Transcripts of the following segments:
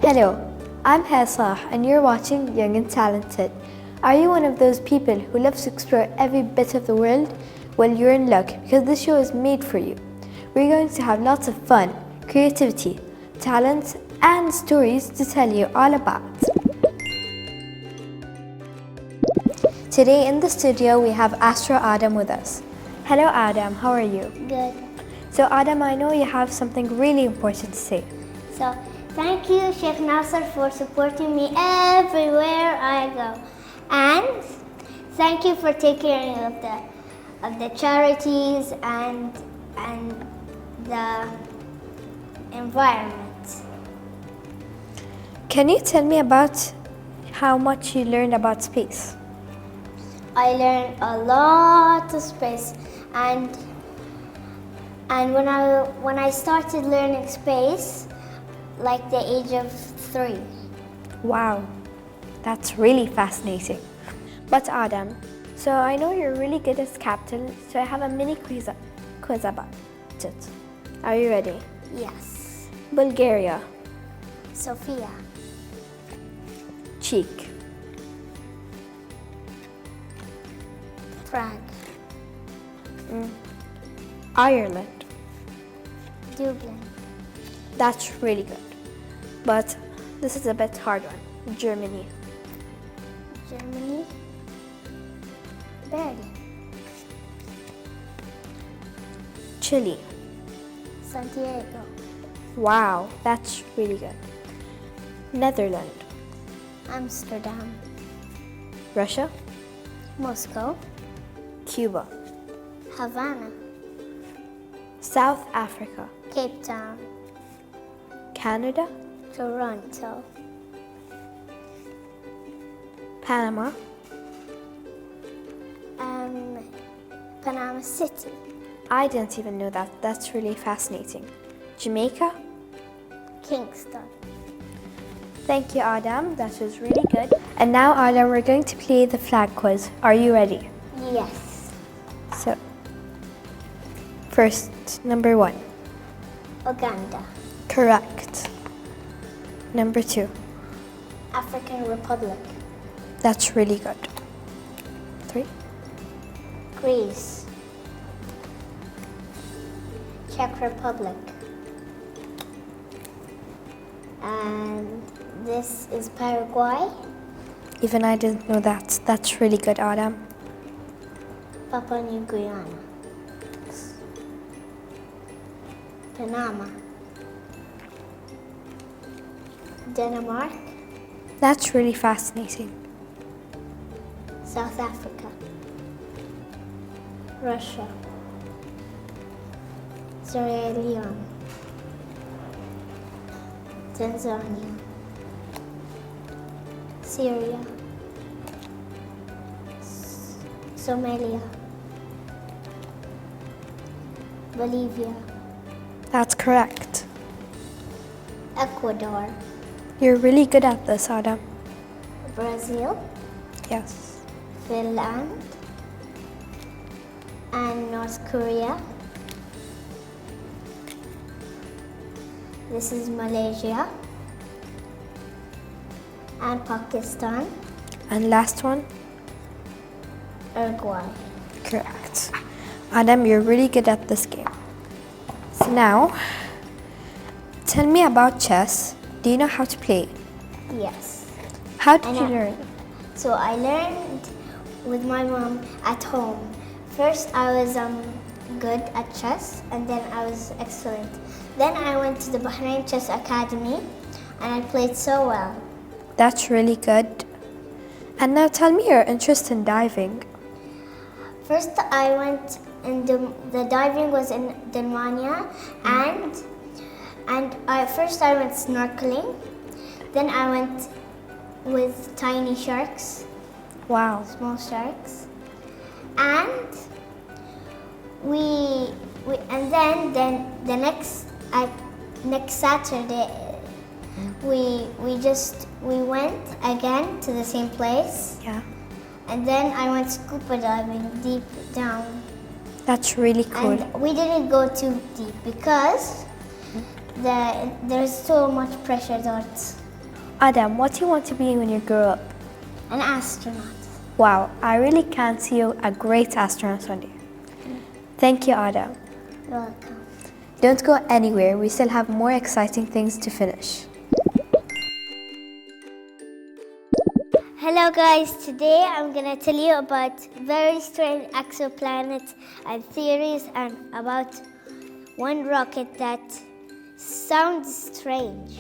Hello, I'm Haisah and you're watching Young and Talented. Are you one of those people who loves to explore every bit of the world? Well, you're in luck because this show is made for you. We're going to have lots of fun, creativity, talents, and stories to tell you all about. Today in the studio we have Astro Adam with us. Hello Adam, how are you? Good. So Adam, I know you have something really important to say. So, thank you, Sheikh Nasser, for supporting me everywhere I go. And thank you for taking care of the charities and the environment. Can you tell me about how much you learned about space? I learned a lot of space, and when I started learning space, like the age of 3. Wow, that's really fascinating. But Adam, so I know you're really good at capital, so I have a mini quiz about it. Are you ready? Yes. Bulgaria, Sofia, cheek, Prague, Ireland. Dublin, That's really good. But this is a bit hard one. Germany, Germany, Berlin, Chile. Santiago, Wow, that's really good. Netherlands, Amsterdam, Russia, Moscow, Cuba, Havana, South Africa, Cape Town, Canada, Toronto, Panama, Panama City, I didn't even know that. That's really fascinating. Jamaica. Kingston. Thank you, Adam. That was really good. And now, Adam, we're going to play the flag quiz. Are you ready? Yes. So, first, number 1. Uganda, Correct. Number 2. African Republic, That's really good. 3. Greece, Czech Republic, and this is Paraguay, Even I didn't know that. That's really good, Adam. Papua New Guinea, Panama, Denmark, That's really fascinating. South Africa, Russia, Sierra Leone, Tanzania, Syria, Somalia, Bolivia, That's correct. Ecuador, You're really good at this, Adam. Brazil, Yes. Finland, and North Korea. This is Malaysia and Pakistan, And last one? Uruguay. Correct. Adam, you're really good at this game. So now, tell me about chess. Do you know how to play? Yes. How did I you know. learn? So I learned with my mom at home. First I was good at chess, and then I was excellent. Then I went to the Bahrain Chess Academy and I played so well. That's really good. And now tell me your interest in diving. First I went in the diving was in Denmania, and first I went snorkeling. Then I went with tiny sharks, Wow. small sharks, and then the next Saturday we went again to the same place, Yeah. and then I went scuba diving deep down. That's really cool. And we didn't go too deep because there's so much pressure that Adam, what do you want to be when you grow up? An astronaut. Wow, I really can see you a great astronaut one day. Thank you, Adam. You're welcome. Don't go anywhere, we still have more exciting things to finish. Hello guys, today I'm going to tell you about very strange exoplanets and theories and about one rocket that sounds strange.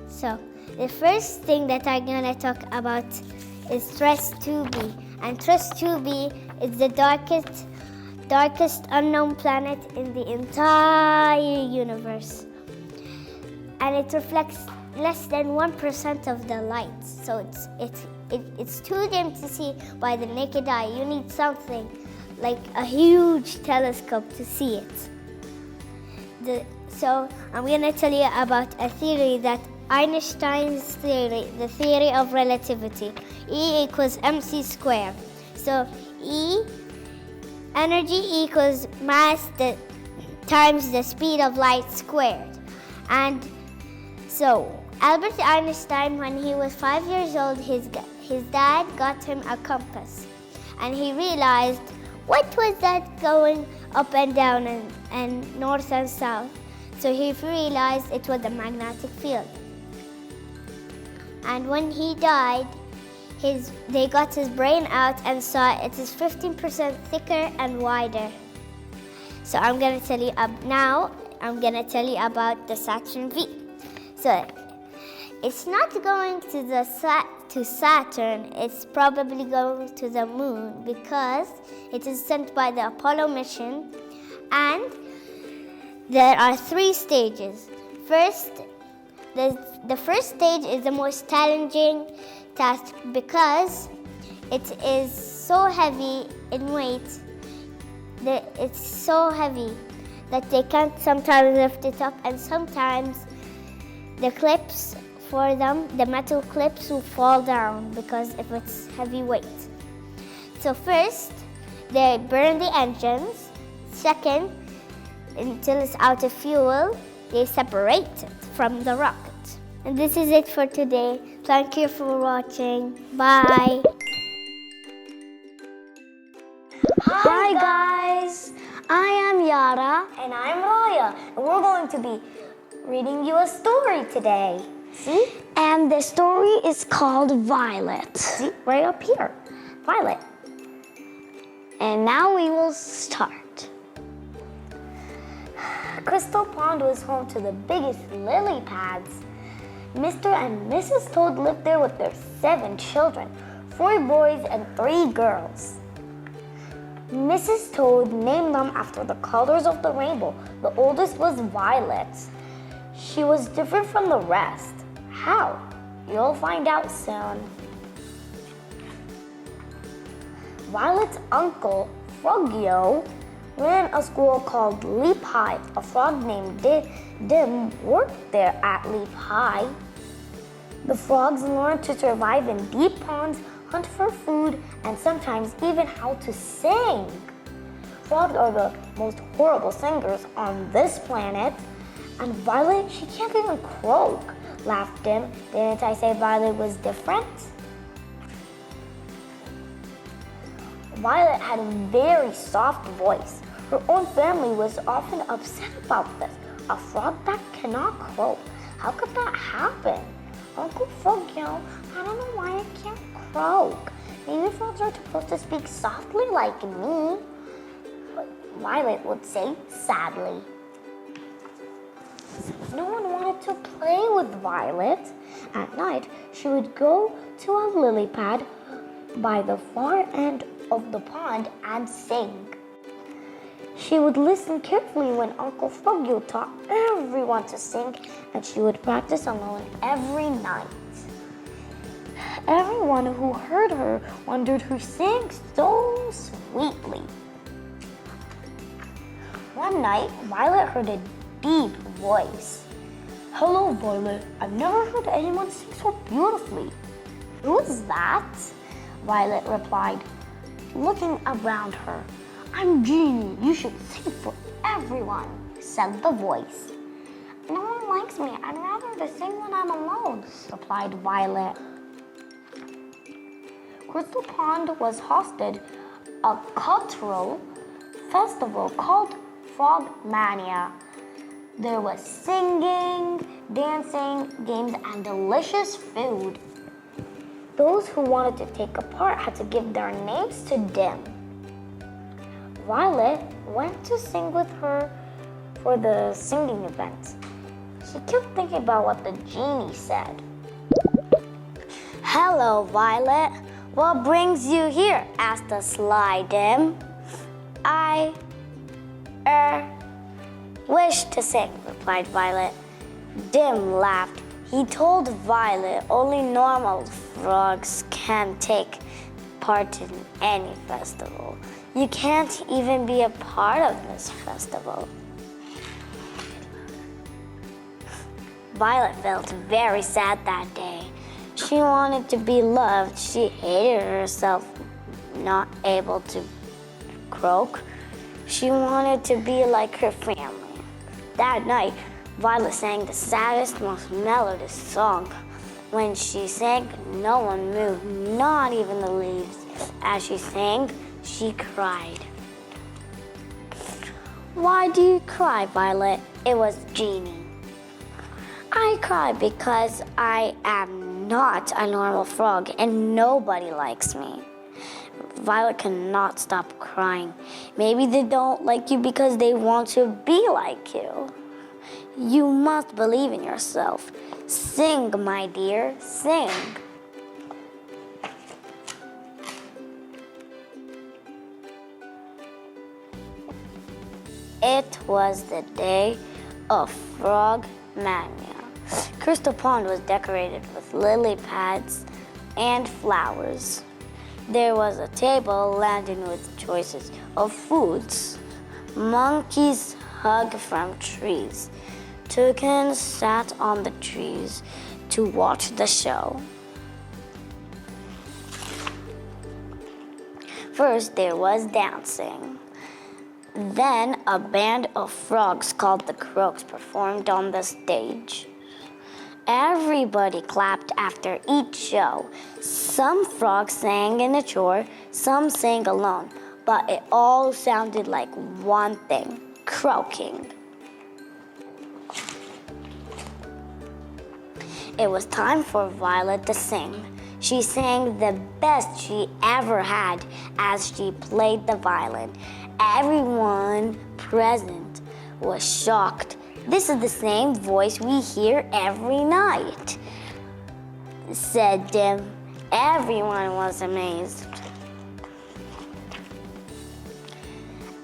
So, the first thing that I'm going to talk about is Tres 2b. And Tres 2b is the darkest unknown planet in the entire universe. And it reflects less than 1% of the light. So it's too dim to see by the naked eye. You need something like a huge telescope to see it. So I'm going to tell you about a theory that Einstein's theory, the theory of relativity. E equals mc squared. So energy equals mass times the speed of light squared. And so Albert Einstein, when he was 5 years old, his dad got him a compass. And he realized, what was that going up and down and north and south? So he realized it was a magnetic field. And when he died, they got his brain out and saw it is 15% thicker and wider. So I'm going to tell you about the Saturn V. So it's not going to Saturn, it's probably going to the moon because it is sent by the Apollo mission, and there are 3 stages. The first stage is the most challenging task because it is so heavy in weight. It's so heavy that they can't sometimes lift it up, and sometimes the clips for them, the metal clips, will fall down because of its heavy weight. So first, they burn the engines. Second, until it's out of fuel, they separate it from the rocket. And this is it for today. Thank you for watching. Bye. Hi guys, I am Yara. And I'm Raya, and we're going to be reading you a story today. See? And the story is called Violet. See? Right up here. Violet. And now we will start. Crystal Pond was home to the biggest lily pads. Mr. and Mrs. Toad lived there with their 7 children, 4 boys and 3 girls. Mrs. Toad named them after the colors of the rainbow. The oldest was Violet. She was different from the rest. How? You'll find out soon. Violet's uncle, Frogio, ran a school called Leap High. A frog named Dim worked there at Leap High. The frogs learned to survive in deep ponds, hunt for food, and sometimes even how to sing. Frogs are the most horrible singers on this planet. And Violet, she can't even croak, laughed Dim. Didn't I say Violet was different? Violet had a very soft voice. Her own family was often upset about this. A frog that cannot croak. How could that happen? Uncle Frog, I don't know why I can't croak. Maybe frogs are supposed to speak softly like me. But Violet would say sadly. No one wanted to play with Violet. At night, she would go to a lily pad by the far end of the pond and sing. She would listen carefully when Uncle Frogio taught everyone to sing, and she would practice alone every night. Everyone who heard her wondered who sang so sweetly. One night, Violet heard a deep voice. Hello, Violet. I've never heard anyone sing so beautifully. Who's that? Violet replied, looking around her. I'm Jeannie. You should sing for everyone, said the voice. No one likes me. I'd rather to sing when I'm alone, replied Violet. Crystal Pond was hosted a cultural festival called Frog Mania. There was singing, dancing, games, and delicious food. Those who wanted to take a part had to give their names to Dim. Violet went to sing with her for the singing event. She kept thinking about what the genie said. Hello, Violet. What brings you here? Asked the sly Dim. I wish to sing, replied Violet. Dim laughed. He told Violet only normal frogs can take part in any festival. You can't even be a part of this festival. Violet felt very sad that day. She wanted to be loved. She hated herself not able to croak. She wanted to be like her family. That night, Violet sang the saddest, most melodious song. When she sang, no one moved, not even the leaves. As she sang, she cried. Why do you cry, Violet? It was Genie. I cry because I am not a normal frog and nobody likes me. Violet cannot stop crying. Maybe they don't like you because they want to be like you. You must believe in yourself. Sing, my dear, sing. It was the day of Frog Mania. Crystal Pond was decorated with lily pads and flowers. There was a table laden with choices of foods. Monkeys hung from trees. Toucans sat on the trees to watch the show. First, there was dancing. Then, a band of frogs called the Croaks performed on the stage. Everybody clapped after each show. Some frogs sang in a chore, some sang alone, but it all sounded like one thing, croaking. It was time for Violet to sing. She sang the best she ever had as she played the violin. Everyone present was shocked. This is the same voice we hear every night, said Dim. Everyone was amazed.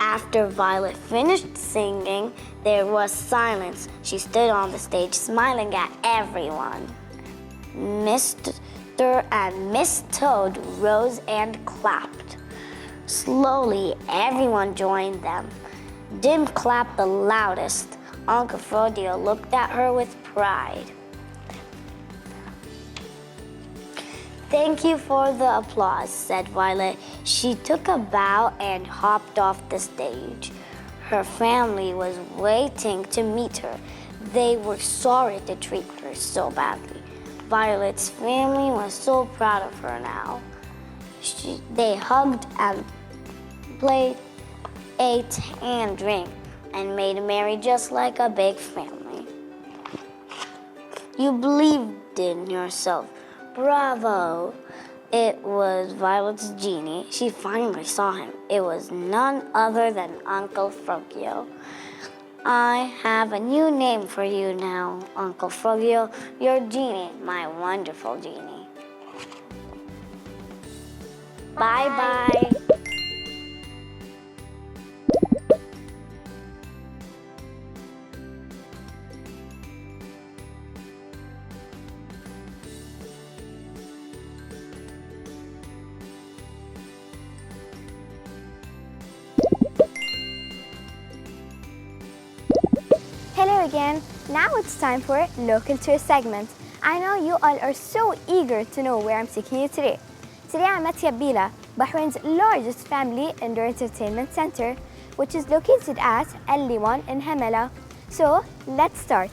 After Violet finished singing, there was silence. She stood on the stage smiling at everyone. Mr. and Miss Toad rose and clapped. Slowly, everyone joined them. Dim clapped the loudest. Uncle Frodio looked at her with pride. Thank you for the applause, said Violet. She took a bow and hopped off the stage. Her family was waiting to meet her. They were sorry to treat her so badly. Violet's family was so proud of her now. They hugged and played, ate and drank, and made merry just like a big family. You believed in yourself. Bravo! It was Violet's genie. She finally saw him. It was none other than Uncle Frogio. I have a new name for you now, Uncle Frogio. Your genie, my wonderful genie. Bye-bye. Hello again. Now it's time for Look Into a segment. I know you all are so eager to know where I'm taking you today. Today I'm at Yabila, Bahrain's largest family indoor entertainment center, which is located at Al Liwan in Hamela. So let's start.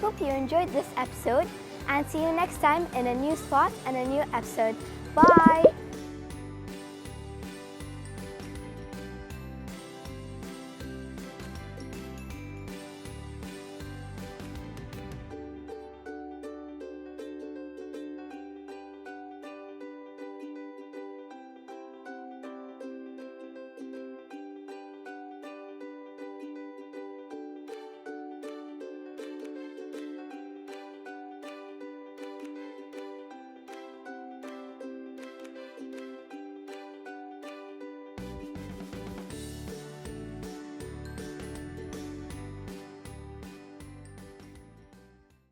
hope you enjoyed this episode and see you next time in a new spot and a new episode. Bye!